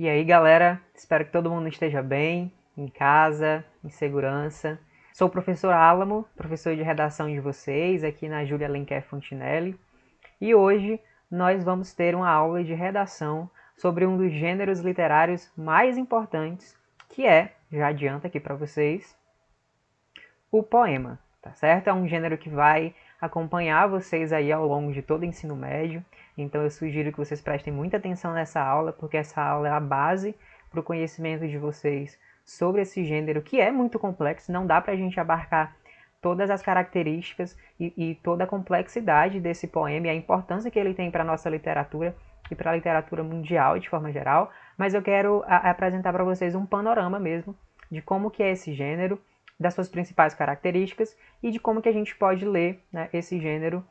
E aí, galera, espero que todo mundo esteja bem, em casa, em segurança. Sou o professor Álamo, professor de redação de vocês, aqui na Júlia Alenquer Fontinelli. E hoje nós vamos ter uma aula de redação sobre um dos gêneros literários mais importantes, que é, já adianto aqui para vocês, o poema, tá certo? É um gênero que vai acompanhar vocês aí ao longo de todo o ensino médio, então eu sugiro que vocês prestem muita atenção nessa aula, porque essa aula é a base para o conhecimento de vocês sobre esse gênero, que é muito complexo, não dá para a gente abarcar todas as características e toda a complexidade desse poema e a importância que ele tem para a nossa literatura e para a literatura mundial de forma geral, mas eu quero apresentar para vocês um panorama mesmo de como que é esse gênero, das suas principais características e de como que a gente pode ler, né, esse gênero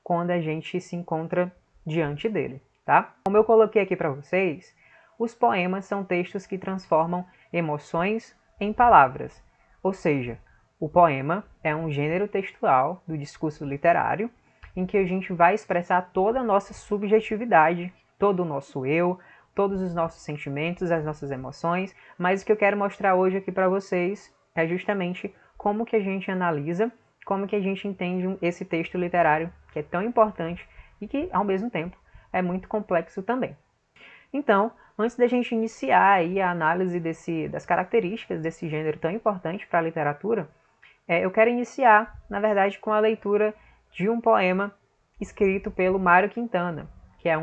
quando a gente se encontra diante dele, tá? Como eu coloquei aqui para vocês, os poemas são textos que transformam emoções em palavras, ou seja, o poema é um gênero textual do discurso literário em que a gente vai expressar toda a nossa subjetividade, todo o nosso eu, todos os nossos sentimentos, as nossas emoções, mas o que eu quero mostrar hoje aqui para vocês é justamente como que a gente analisa, como que a gente entende esse texto literário que é tão importante e que, ao mesmo tempo, é muito complexo também. Então, antes da gente iniciar aí a análise das características desse gênero tão importante para a literatura, eu quero iniciar, na verdade, com a leitura de um poema escrito pelo Mário Quintana, que é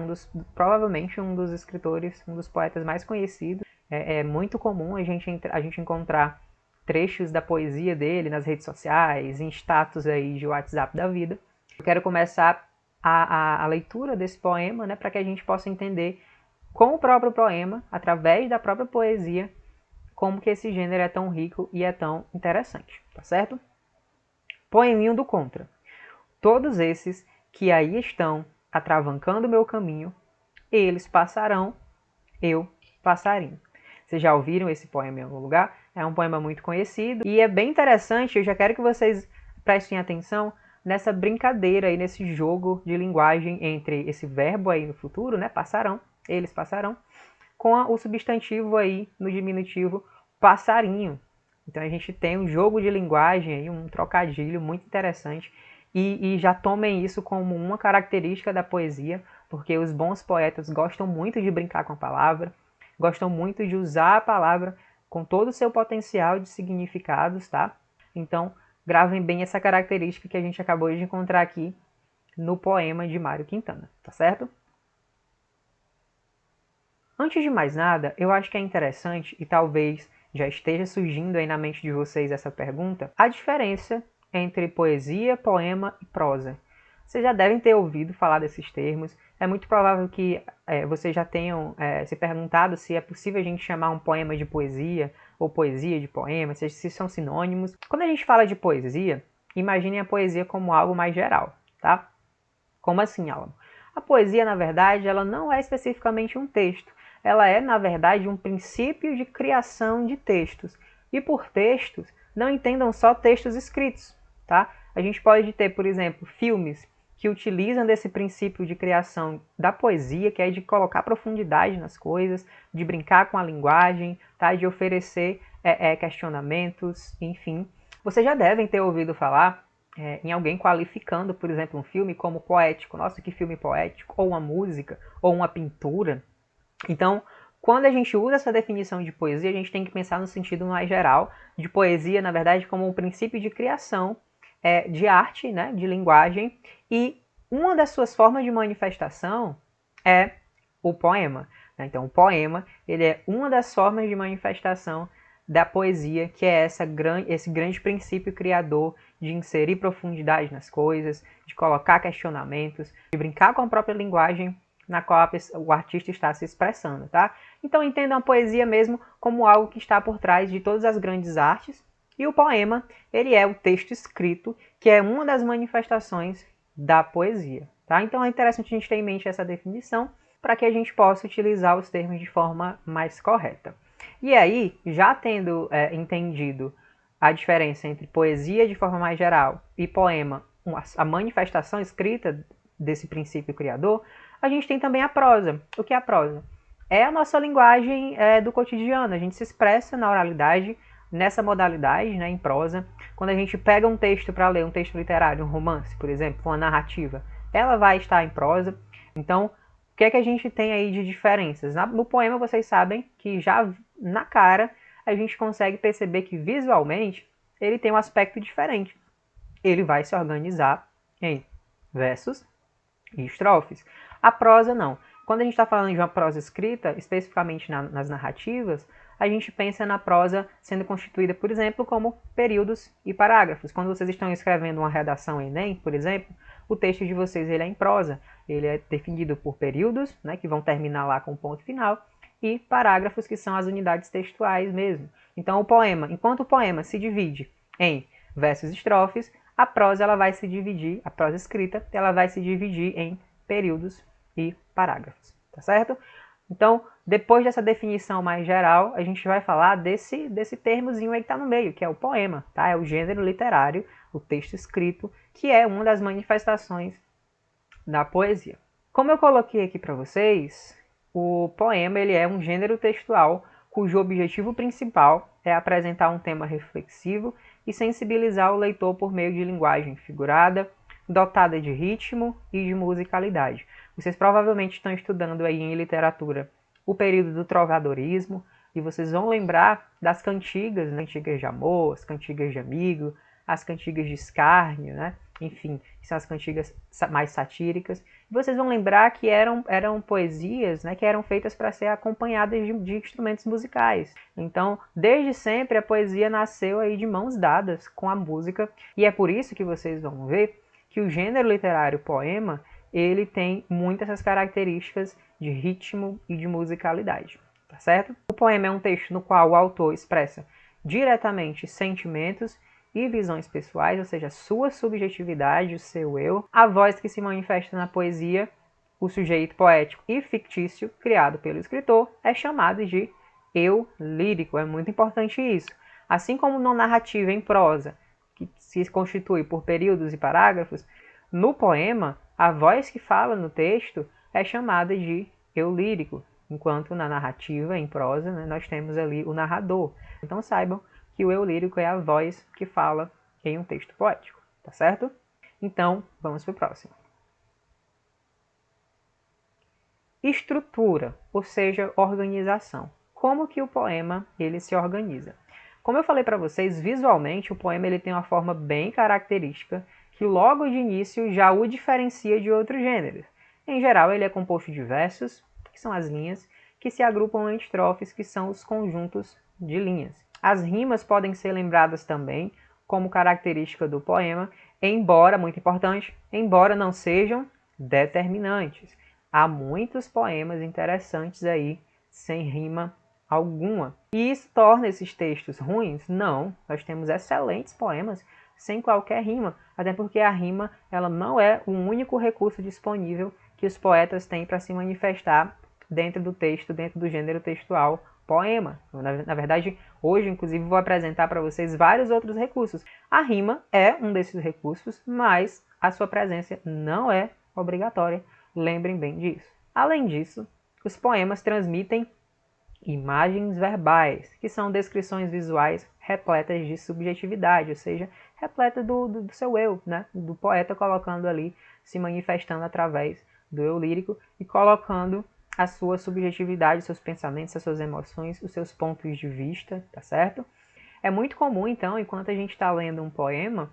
provavelmente um dos escritores, um dos poetas mais conhecidos. É muito comum a gente encontrar trechos da poesia dele nas redes sociais, em status aí de WhatsApp da vida. Eu quero começar a leitura desse poema, né, para que a gente possa entender com o próprio poema, através da própria poesia, como que esse gênero é tão rico e é tão interessante, tá certo? Poeminho do Contra. Todos esses que aí estão atravancando meu caminho, eles passarão, eu passarinho. Vocês já ouviram esse poema em algum lugar? É um poema muito conhecido e é bem interessante. Eu já quero que vocês prestem atenção nessa brincadeira aí, nesse jogo de linguagem entre esse verbo aí no futuro, né, passarão, eles passarão, com o substantivo aí no diminutivo passarinho. Então a gente tem um jogo de linguagem aí, um trocadilho muito interessante e já tomem isso como uma característica da poesia, porque os bons poetas gostam muito de brincar com a palavra, gostam muito de usar a palavra com todo o seu potencial de significados, tá? Então, gravem bem essa característica que a gente acabou de encontrar aqui no poema de Mário Quintana, tá certo? Antes de mais nada, eu acho que é interessante, e talvez já esteja surgindo aí na mente de vocês essa pergunta, a diferença entre poesia, poema e prosa. Vocês já devem ter ouvido falar desses termos. É muito provável que vocês já tenham se perguntado se é possível a gente chamar um poema de poesia ou poesia de poema, se são sinônimos. Quando a gente fala de poesia, imaginem a poesia como algo mais geral, tá? Como assim, Álamo? A poesia, na verdade, ela não é especificamente um texto. Ela é, na verdade, um princípio de criação de textos. E por textos, não entendam só textos escritos, tá? A gente pode ter, por exemplo, filmes que utilizam desse princípio de criação da poesia, que é de colocar profundidade nas coisas, de brincar com a linguagem, tá? De oferecer questionamentos, enfim. Vocês já devem ter ouvido falar em alguém qualificando, por exemplo, um filme como poético. Nossa, que filme poético! Ou uma música, ou uma pintura. Então, quando a gente usa essa definição de poesia, a gente tem que pensar no sentido mais geral de poesia, na verdade, como um princípio de criação de arte, né, de linguagem, e uma das suas formas de manifestação é o poema. Né? Então, o poema ele é uma das formas de manifestação da poesia, que é esse grande princípio criador de inserir profundidade nas coisas, de colocar questionamentos, de brincar com a própria linguagem na qual o artista está se expressando, tá? Então entendam a poesia mesmo como algo que está por trás de todas as grandes artes, e o poema, ele é o texto escrito, que é uma das manifestações da poesia, tá? Então é interessante a gente ter em mente essa definição, para que a gente possa utilizar os termos de forma mais correta. E aí, já tendo entendido a diferença entre poesia de forma mais geral e poema, a manifestação escrita desse princípio criador, a gente tem também a prosa. O que é a prosa? é a nossa linguagem do cotidiano. A gente se expressa na oralidade, nessa modalidade, né, em prosa. Quando a gente pega um texto para ler, um texto literário, um romance, por exemplo, uma narrativa, ela vai estar em prosa. Então, o que é que a gente tem aí de diferenças? No poema, vocês sabem que já na cara a gente consegue perceber que visualmente ele tem um aspecto diferente. Ele vai se organizar em versos e estrofes. A prosa não. Quando a gente está falando de uma prosa escrita, especificamente nas narrativas, a gente pensa na prosa sendo constituída, por exemplo, como períodos e parágrafos. Quando vocês estão escrevendo uma redação Enem, por exemplo, o texto de vocês ele é em prosa. Ele é definido por períodos, né, que vão terminar lá com o ponto final, e parágrafos, que são as unidades textuais mesmo. Então, o poema, enquanto o poema se divide em versos e estrofes, a prosa ela vai se dividir, a prosa escrita, ela vai se dividir em períodos e parágrafos, tá certo? Então, depois dessa definição mais geral, a gente vai falar desse termozinho aí que está no meio, que é o poema, tá? É o gênero literário, o texto escrito, que é uma das manifestações da poesia. Como eu coloquei aqui para vocês, o poema ele é um gênero textual cujo objetivo principal é apresentar um tema reflexivo e sensibilizar o leitor por meio de linguagem figurada, dotada de ritmo e de musicalidade. Vocês provavelmente estão estudando aí em literatura o período do trovadorismo e vocês vão lembrar das cantigas, né? Cantigas de amor, as cantigas de amigo, as cantigas de escárnio, né? Enfim, que são as cantigas mais satíricas. Vocês vão lembrar que eram poesias, né, que eram feitas para ser acompanhadas de instrumentos musicais. Então, desde sempre, a poesia nasceu aí de mãos dadas com a música, e é por isso que vocês vão ver que o gênero literário poema, ele tem muitas essas características de ritmo e de musicalidade, tá certo? O poema é um texto no qual o autor expressa diretamente sentimentos e visões pessoais, ou seja, sua subjetividade, o seu eu, a voz que se manifesta na poesia, o sujeito poético e fictício criado pelo escritor, é chamado de eu lírico. É muito importante isso. Assim como na narrativa em prosa, que se constitui por períodos e parágrafos, no poema, a voz que fala no texto é chamada de eu lírico, enquanto na narrativa em prosa, né, nós temos ali o narrador. Então saibam que o eu lírico é a voz que fala em um texto poético, tá certo? Então, vamos para o próximo. Estrutura, ou seja, organização. Como que o poema ele se organiza? Como eu falei para vocês, visualmente o poema ele tem uma forma bem característica que logo de início já o diferencia de outros gêneros. Em geral, ele é composto de versos, que são as linhas, que se agrupam em estrofes, que são os conjuntos de linhas. As rimas podem ser lembradas também como característica do poema, embora, muito importante, embora não sejam determinantes. Há muitos poemas interessantes aí sem rima alguma. E isso torna esses textos ruins? Não, nós temos excelentes poemas sem qualquer rima, até porque a rima ela não é o único recurso disponível que os poetas têm para se manifestar dentro do texto, dentro do gênero textual poema. Na verdade, hoje, inclusive, vou apresentar para vocês vários outros recursos. A rima é um desses recursos, mas a sua presença não é obrigatória. Lembrem bem disso. Além disso, os poemas transmitem imagens verbais, que são descrições visuais repletas de subjetividade, ou seja, repleta do seu eu, né? Do poeta colocando ali, se manifestando através do eu lírico e colocando a sua subjetividade, seus pensamentos, as suas emoções, os seus pontos de vista, tá certo? É muito comum, então, enquanto a gente está lendo um poema,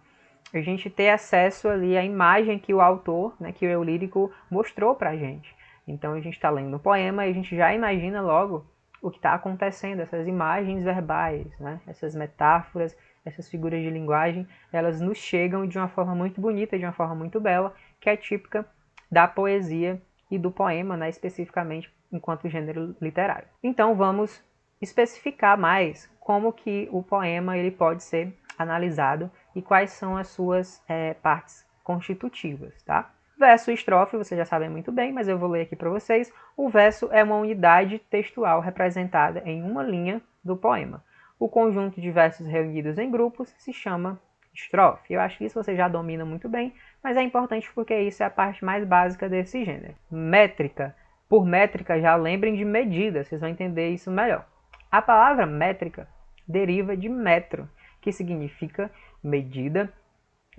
a gente ter acesso ali à imagem que o autor, né, que o eu lírico mostrou pra gente. Então a gente está lendo um poema e a gente já imagina logo o que está acontecendo, essas imagens verbais, né, essas metáforas, essas figuras de linguagem, elas nos chegam de uma forma muito bonita, de uma forma muito bela, que é típica da poesia e do poema, né, especificamente enquanto gênero literário. Então vamos especificar mais como que o poema ele pode ser analisado e quais são as suas partes constitutivas, tá? Verso e estrofe, vocês já sabem muito bem, mas eu vou ler aqui para vocês. O verso é uma unidade textual representada em uma linha do poema. O conjunto de versos reunidos em grupos se chama estrofe. Eu acho que isso você já domina muito bem, mas é importante porque isso é a parte mais básica desse gênero. Métrica Por métrica, já lembrem de medida, vocês vão entender isso melhor. A palavra métrica deriva de metro, que significa medida,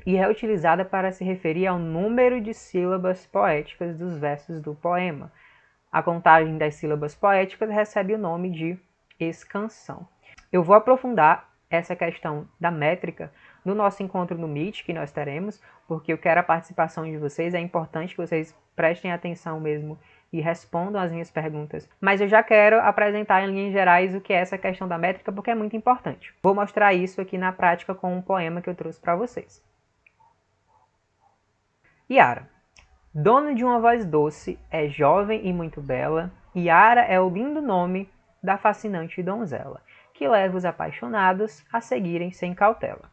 e é utilizada para se referir ao número de sílabas poéticas dos versos do poema. A contagem das sílabas poéticas recebe o nome de escansão. Eu vou aprofundar essa questão da métrica no nosso encontro no Meet que nós teremos, porque eu quero a participação de vocês, é importante que vocês prestem atenção mesmo e respondam as minhas perguntas. Mas eu já quero apresentar em linhas gerais o que é essa questão da métrica, porque é muito importante. Vou mostrar isso aqui na prática com um poema que eu trouxe para vocês. Yara. Dona de uma voz doce, é jovem e muito bela, Yara é o lindo nome da fascinante donzela, que leva os apaixonados a seguirem sem cautela.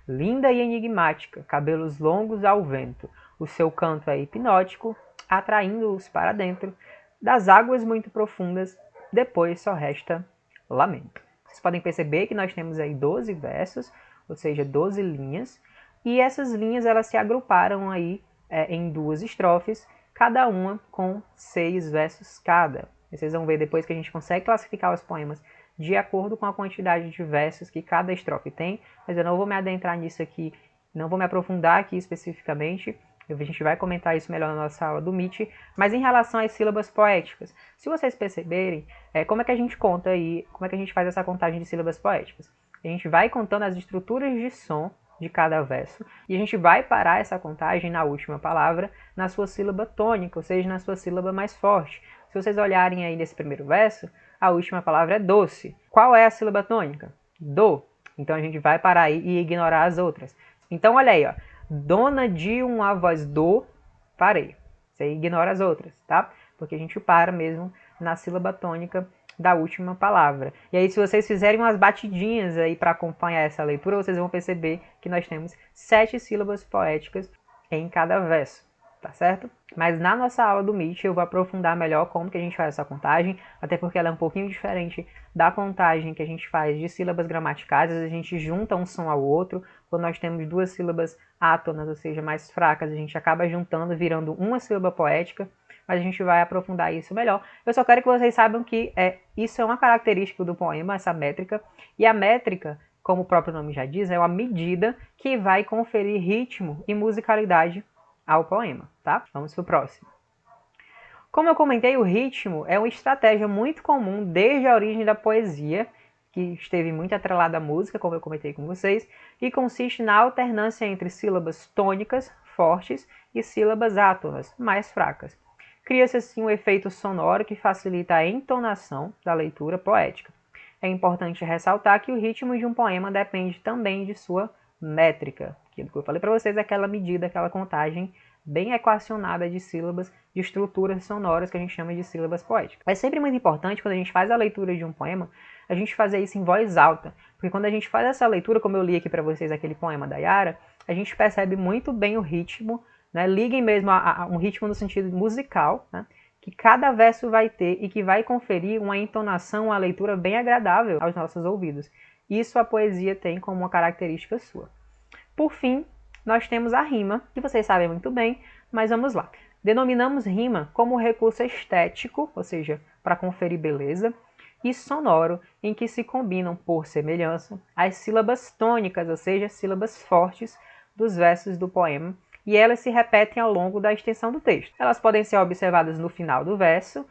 Linda e enigmática, cabelos longos ao vento, o seu canto é hipnótico, atraindo-os para dentro das águas muito profundas, depois só resta lamento. Vocês podem perceber que nós temos aí 12 versos, ou seja, 12 linhas, e essas linhas elas se agruparam aí em 2 estrofes, cada uma com 6 versos cada. Vocês vão ver depois que a gente consegue classificar os poemas de acordo com a quantidade de versos que cada estrofe tem, mas eu não vou me adentrar nisso aqui, não vou me aprofundar aqui especificamente, a gente vai comentar isso melhor na nossa aula do Meet, mas em relação às sílabas poéticas, se vocês perceberem, como é que a gente conta aí, como é que a gente faz essa contagem de sílabas poéticas? A gente vai contando as estruturas de som de cada verso, e a gente vai parar essa contagem na última palavra, na sua sílaba tônica, ou seja, na sua sílaba mais forte. Se vocês olharem aí nesse primeiro verso, a última palavra é doce. Qual é a sílaba tônica? Do. Então a gente vai parar aí e ignorar as outras. Então olha aí, ó. Dona de uma voz do, parei. Você ignora as outras, tá? Porque a gente para mesmo na sílaba tônica da última palavra. E aí, se vocês fizerem umas batidinhas aí para acompanhar essa leitura, vocês vão perceber que nós temos 7 sílabas poéticas em cada verso, tá certo? Mas na nossa aula do Meet eu vou aprofundar melhor como que a gente faz essa contagem, até porque ela é um pouquinho diferente da contagem que a gente faz de sílabas gramaticais, a gente junta um som ao outro, quando nós temos 2 sílabas átonas, ou seja, mais fracas, a gente acaba juntando, virando uma sílaba poética, mas a gente vai aprofundar isso melhor. Eu só quero que vocês saibam que isso é uma característica do poema, essa métrica, e a métrica, como o próprio nome já diz, é uma medida que vai conferir ritmo e musicalidade ao poema, tá? Vamos para o próximo. Como eu comentei, o ritmo é uma estratégia muito comum desde a origem da poesia, que esteve muito atrelada à música, como eu comentei com vocês, e consiste na alternância entre sílabas tônicas, fortes, e sílabas átonas, mais fracas. Cria-se assim um efeito sonoro que facilita a entonação da leitura poética. É importante ressaltar que o ritmo de um poema depende também de sua métrica. Aquilo que eu falei para vocês é aquela medida, aquela contagem bem equacionada de sílabas, de estruturas sonoras que a gente chama de sílabas poéticas. É sempre muito importante, quando a gente faz a leitura de um poema, a gente fazer isso em voz alta, porque quando a gente faz essa leitura, como eu li aqui para vocês aquele poema da Yara, a gente percebe muito bem o ritmo, né? Liguem mesmo a um ritmo no sentido musical, né? Que cada verso vai ter e que vai conferir uma entonação, uma leitura bem agradável aos nossos ouvidos. Isso a poesia tem como uma característica sua. Por fim, nós temos a rima, que vocês sabem muito bem, mas vamos lá. Denominamos rima como recurso estético, ou seja, para conferir beleza, e sonoro, em que se combinam, por semelhança, as sílabas tônicas, ou seja, sílabas fortes dos versos do poema, e elas se repetem ao longo da extensão do texto. Elas podem ser observadas no final do verso,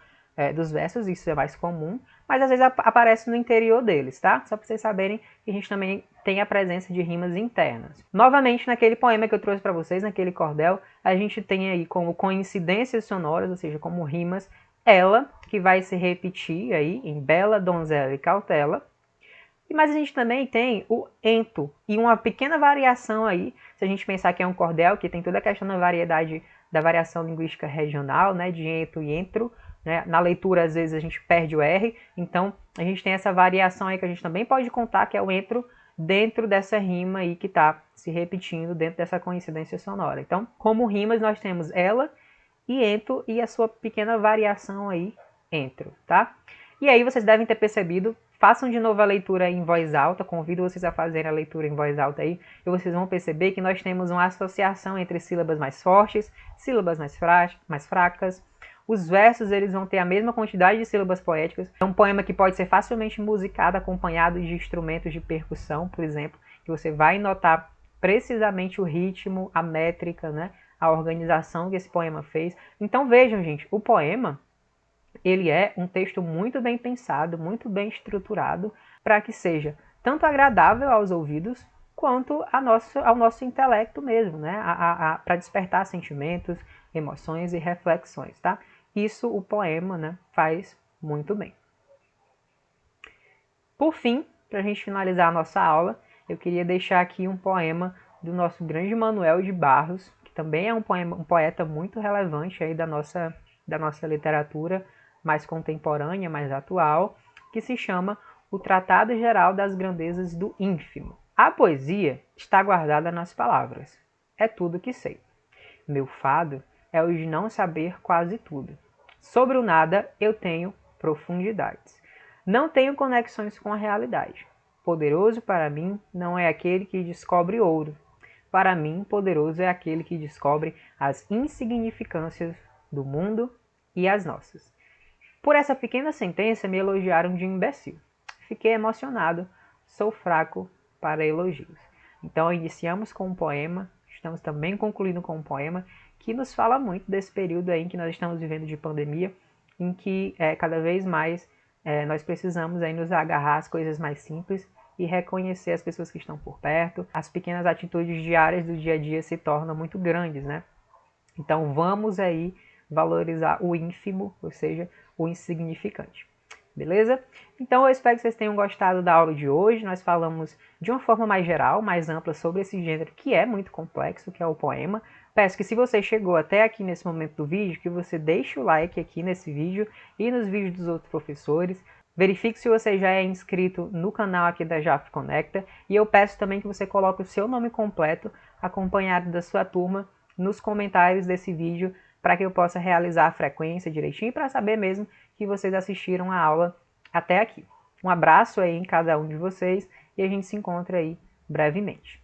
dos versos, isso é mais comum, mas às vezes aparece no interior deles, tá? Só para vocês saberem que a gente também tem a presença de rimas internas. Novamente, naquele poema que eu trouxe para vocês, naquele cordel, a gente tem aí como coincidências sonoras, ou seja, como rimas, ela, que vai se repetir aí em bela, donzela e cautela. Mas a gente também tem o ento, e uma pequena variação aí, se a gente pensar que é um cordel, que tem toda a questão da variedade, da variação linguística regional, né, de ento e entro, né? Na leitura, às vezes, a gente perde o R, então a gente tem essa variação aí que a gente também pode contar, que é o entro dentro dessa rima aí que está se repetindo dentro dessa coincidência sonora. Então, como rimas, nós temos ela e ento e a sua pequena variação aí, entro, tá? E aí vocês devem ter percebido, façam de novo a leitura em voz alta, convido vocês a fazerem a leitura em voz alta aí, e vocês vão perceber que nós temos uma associação entre sílabas mais fortes, sílabas mais fracas, Os versos eles vão ter a mesma quantidade de sílabas poéticas. É um poema que pode ser facilmente musicado, acompanhado de instrumentos de percussão, por exemplo, que você vai notar precisamente o ritmo, a métrica, né? A organização que esse poema fez. Então vejam, gente, o poema ele é um texto muito bem pensado, muito bem estruturado, para que seja tanto agradável aos ouvidos, quanto ao nosso intelecto mesmo, né? Para despertar sentimentos, emoções e reflexões, tá? Isso o poema, né, faz muito bem. Por fim, para a gente finalizar a nossa aula, eu queria deixar aqui um poema do nosso grande Manuel de Barros, que também é um poeta muito relevante aí da nossa literatura mais contemporânea, mais atual, que se chama O Tratado Geral das Grandezas do Ínfimo. A poesia está guardada nas palavras. É tudo que sei. Meu fado é o de não saber quase tudo. Sobre o nada eu tenho profundidades. Não tenho conexões com a realidade. Poderoso para mim não é aquele que descobre ouro. Para mim, poderoso é aquele que descobre as insignificâncias do mundo e as nossas. Por essa pequena sentença me elogiaram de imbecil. Fiquei emocionado, sou fraco para elogios. Então iniciamos com um poema, estamos também concluindo com um poema que nos fala muito desse período aí em que nós estamos vivendo de pandemia, em que cada vez mais nós precisamos aí nos agarrar às coisas mais simples e reconhecer as pessoas que estão por perto. As pequenas atitudes diárias do dia a dia se tornam muito grandes, né? Então vamos aí valorizar o ínfimo, ou seja, o insignificante. Beleza? Então eu espero que vocês tenham gostado da aula de hoje. Nós falamos de uma forma mais geral, mais ampla sobre esse gênero que é muito complexo, que é o poema. Peço que se você chegou até aqui nesse momento do vídeo, que você deixe o like aqui nesse vídeo e nos vídeos dos outros professores. Verifique se você já é inscrito no canal aqui da Jaf Conecta. E eu peço também que você coloque o seu nome completo, acompanhado da sua turma, nos comentários desse vídeo, para que eu possa realizar a frequência direitinho, para saber mesmo que vocês assistiram a aula até aqui. Um abraço aí em cada um de vocês e a gente se encontra aí brevemente.